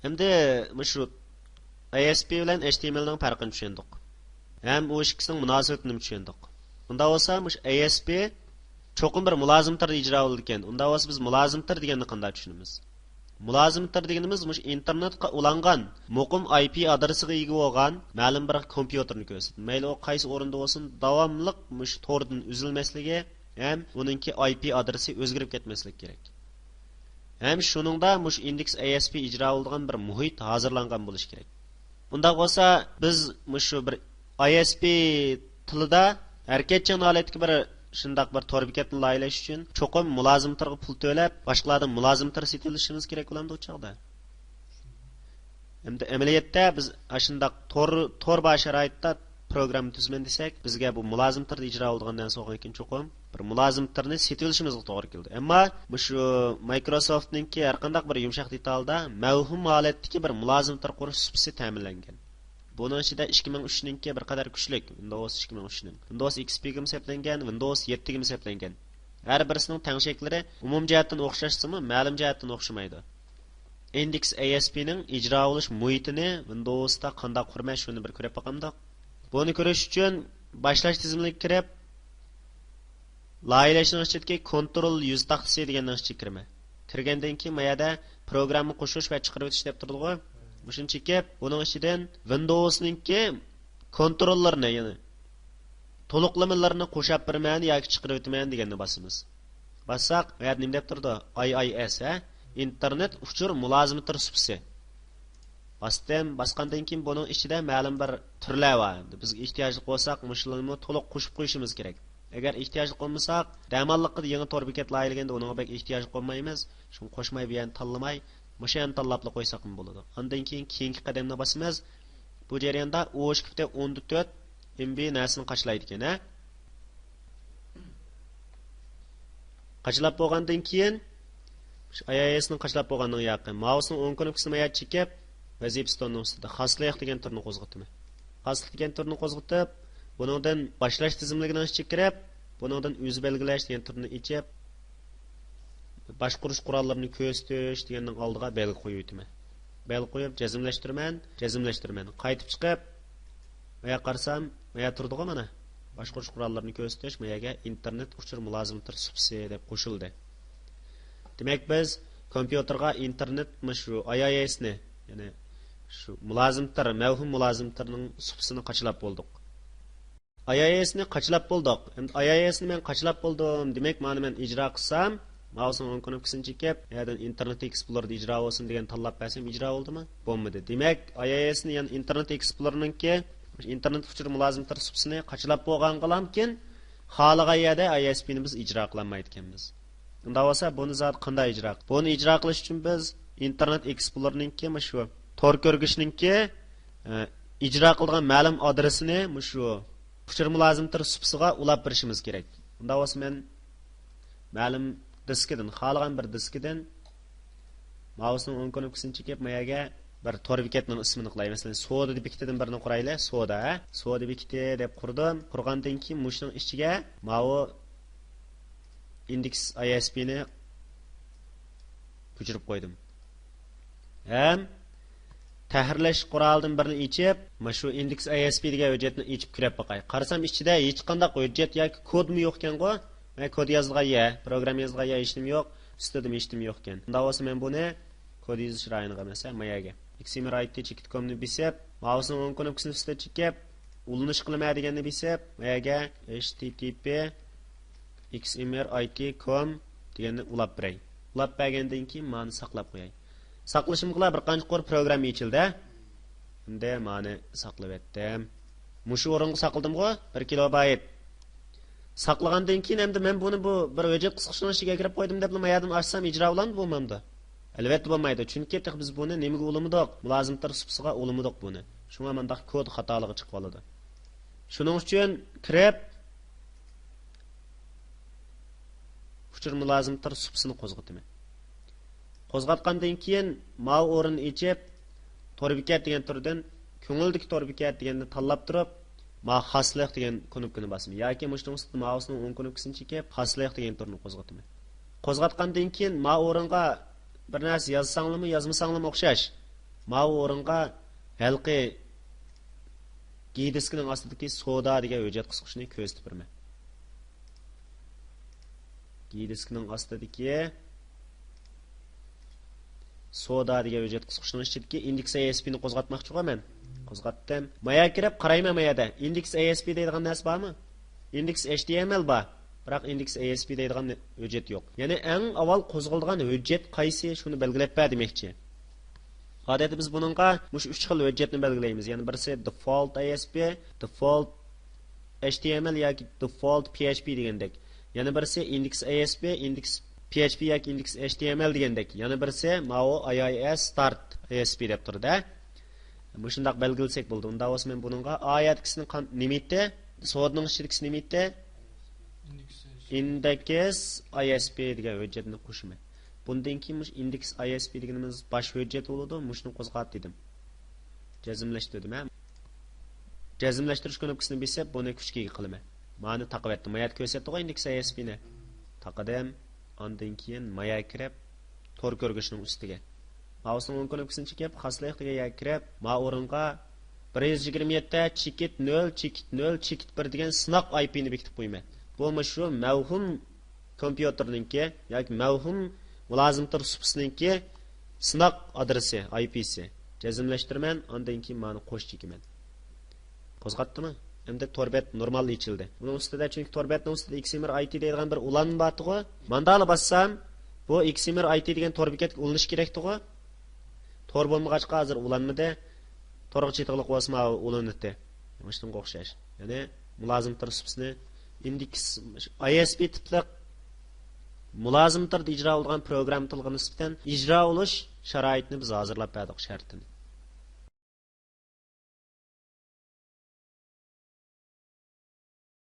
Endi shu ASP bilan HTMLning farqini tushundik. Ham u ikkisining munosabatini tushundik. Unda bo'lsa, ASP cho'qim bir mulozimtir ijro bo'ldi ekan. Unda bo'lsa biz mulozimtir deganni qanday tushunamiz? Mulozimtir deganimiz internetga ulangan muqim IP adresiga ega bo'lgan ma'lum bir kompyuterni ko'rsatadi. Mayli u qaysi o'rinda bo'lsin, davomliq tordan uzilmasligi ham uningki IP adresi o'zgarib ketmasligi kerak. Ham shuningda index ASP ijro bo'lgan bir muhit hozirlangan bo'lishi kerak. Bunda bo'lsa biz shu bir ASP tilida harakatchan holatga bir shundaq bir tor bekatni laylash uchun cho'qim mulozimtirga pul to'lab, boshqalardan mulozimtir setilishimiz kerak bo'ladi u chaqda. Endi amaliyotda biz shundaq tor sharoitda program tuzman desak, bizga bu mulozimtir ijro bo'lgandan so'ng ekin cho'qim bir mulozimtirni setilishimizga to'g'ri keldi. Ammo shu Microsoft'ninki har qanday bir yumshoq detalda mavhum holatdagi bir mulozimtir qurish subsi ta'minlangan. Bunun ichida 2003 bir qadar kuchlik Windows 2003 ning Windows XP ga hisoblangan, Windows 7 ga hisoblangan. Har birisining tangshaklari umum jihatdan o'xshashsa-mu, ma'lum jihatdan o'xshamaydi. Index ASP ning ijro bo'lish muhitini Windowsda qanday qurmay shuni bir ko'rib boqamda. Buni ko'rish uchun boshlash tizimiga kirib, layilashning ichidagi Control 100 taxtasi degandan ichiga kirma. Kirgandan keyin mayada programni qo'shish va chiqarib o'tish deb turdi-ku. Shuni chekib, buning ichidan Windows'ningki kontrollarni, ya'ni to'liqlamalarni qo'shib birman yoki chiqarib o'tman deganni bosamiz. Bassaq, bu yerda nima deb turdi? IIS, internet uchur mulozimtir subsi. Basqandan keyin buning ichida ma'lum bir turlar bor. Bizga ehtiyojli bo'lsak, mushlarni to'liq qo'shib qo'yishimiz kerak. Agar ehtiyojli bo'lmasak, damalliqda yangi tor bekat layilganda uning bek ehtiyoj qolmaymiz. Shuni qo'shmay bilan tanlamay Muşan tallapla qo'ysak ham bo'ladi. Ondan keyin keyingi qadamni bosamiz. Bu jarayonda OSHKFT 14 MB narsani qachlaydi ekan, ha? Qachlab bo'lgandan keyin IIS ning qachlab bo'lgandan yaqin mousening o'ng knopkasini mayat chekib, vazifa stolning ustida xoslik degan turni qo'zg'atdim. Xoslik degan turni qo'zg'atib, buningdan boshlash tizimligidan chekirib, buningdan o'z belgilash degan turni ichib boshqurish qurollarini ko'rsatish deganning oldiga belgi qo'yib o'taman. Belgi qo'yib jazmlashtirman. Qaytib chiqib, maya qarsam, maya turdiga mana. Boshqurish qurollarini ko'rsatish mayaga internet uchur mulozimtir subsi deb qo'shildi. Demak biz kompyuterga internet shu IIS ni, ya'ni shu mulozimtir, mavhum mulozimtirning subsini qachlab bo'ldik. IIS ni qachlab bo'ldik. Endi IIS ni men qachlab bo'ldim. Demak, men ijro qilsam, mouse'ning o'ng knopkasini chekib, yerdan Internet Explorer'da ijro bo'lsin degan tanlab bersam ijro bo'ldimi? Bo'lmadi. Demak, IIS ni, ya'ni Internet Explorer'ningki internet uchur mulozimtir subsini qachlab bo'lgan qilamkin, xoligan yerda ISP ni biz ijro qilmaydi ekanmiz. Unda bo'lsa, buni zot qanday ijro? Buni ijro qilish uchun biz Internet Explorer'ningki shu tor ko'rgishninki ijro qilgan ma'lum adresini shu uchur mulozimtir subsiga ulab berishimiz kerak. Unda bo'lsa men ma'lum diskidan, xoligan bir diskidan mouse'ning o'ng knopkasini chekib, mayaga bir tor bekatning ismini qilayman. Masalan, soda deb bekatidan birini quraylik. Soda bekati deb qurdim. Qurgandan keyin mushning ichiga ma'u index ISP ni ko'chirib qo'ydim. Ham tahrirlash qurolidan birini ichib, mana shu index ISP degan hujjatni ichib kirib boqay. Qarasam ichida hech qanday hujjat yoki kodmi yo'q ekan-ku. Men kod yozilgan, program yozilgan hech nima yo'q, ustida hech nima yo'q ekan. Unda bo'lsa men buni kod yozish rayoniga mesela mayaga xml IT chekitkomni bisib, mouse'ning o'ng knopkasini ustida chekib, ulanish qilmay deganni bisib, mayaga http xml IT.com deganni ulab beray. Ulab bergandan keyin meni saqlab qo'yay. Saqlashim qilib bir qancha qor program yechildi. Endi meni saqlab etdim. Mushu o'ringa saqladim-ku, 1 kilobayt. Saqlagandan keyin endi men buni bu bir hujjat qisqichning ichiga kirib qo'ydim deb mayadim ochsam ijro bilan bo'lmamdi. Albatta bo'lmaydi. Chunki biz buni nimaga ulamidik? Mulozimtir subsiga ulamidik buni. Shunga mendaq kod xatoligi chiqib qoladi. Shuning uchun kirib uchur mulozimtir subsini qo'zg'ataman. Qo'zg'atgandan keyin mau o'rinni ichib, torbikat degan turdan ko'ngildik torbikat deganni tanlab turib, ma xoslik degan knopkani bosaman. Yoki mushning ustida mouse'ning o'ng knopkasini chekib, xoslik degan turni qo'zg'ataman. Qo'zg'atgandan keyin ma o'ringa bir narsa yozsanglarmi, yozmasanglarmi o'xshash. Ma o'ringa halqi giydiskining ostidagi soda degan hujjat qisqishni ko'rsatib beraman. Giydiskining ostidagi soda degan hujjat qisqishning ichidagi index ASP ni qo'zg'atmoqchiman men. Qo'zg'atdim. Maya kirib qarayman mayada. Index ASP deydigan narsa bormi? Index HTML bor. Biroq index ASP deydigan hujjat yo'q. Ya'ni eng avval qo'zg'algan hujjat qaysi shuni belgilab ber demoqchi. Odatda biz buningga mush 3 xil hujjatni belgilaymiz. Ya'ni birisi default ASP, default HTML yoki default PHP degandek. Yana birisi index ASP, index PHP yoki index HTML degandek. Yana birisi mao IIS start ASP deb turdi. Mushundaq belgilsak bo'ldi. Unda o'z men buningga oyatkisini nimitda, so'dning ichidagisi nimitda index ISP degan hujjatni qo'shaman. Bundan keyin mush index ISP deganimiz bosh hujjat bo'ladi. Mushni qo'zg'at dedim. Jazmlashtirdim. Jazmlashtirish knopkasini bosib, buni kuchga qilaman. Ma'ni taqib etdim. Mayat ko'rsatdi index ISP ni. Taqadim. Ondan keyin maya kirib tor ko'rgishning ustiga. Mouse'ning knopkasini chekib, xoslik degan kirib, ma o'ringa 127 chekit 0 chekit 0 chekit 1 degan sinoq IP ni bekitib qo'yman. Bu shu mavhum kompyuterninki yoki mavhum mulozimlar supsininki sinoq adresi IP'si. Jazmlashtirman, ondan keyin ma'ni qo'sh chekiman. Qo'zg'atdimi? Endi torbet normal yechildi. Buning ustida chunki torbetning ustida XMR IT deydigan bir ulanma bor-ku. Mandala bassam, bu XMR IT degan torbekatga ulanish kerak-ku. Tor bo'lmag'achqa hozir ulanmada torg'i chetiqliq bo'lsa ulanadi. Shunga o'xshash. Ya'ni mulozimlar supsini index ISP tipliq mulozimlar ijro qilingan program tilga nisbatan ijro bo'lish sharoitini biz hozirlab berdik shartini.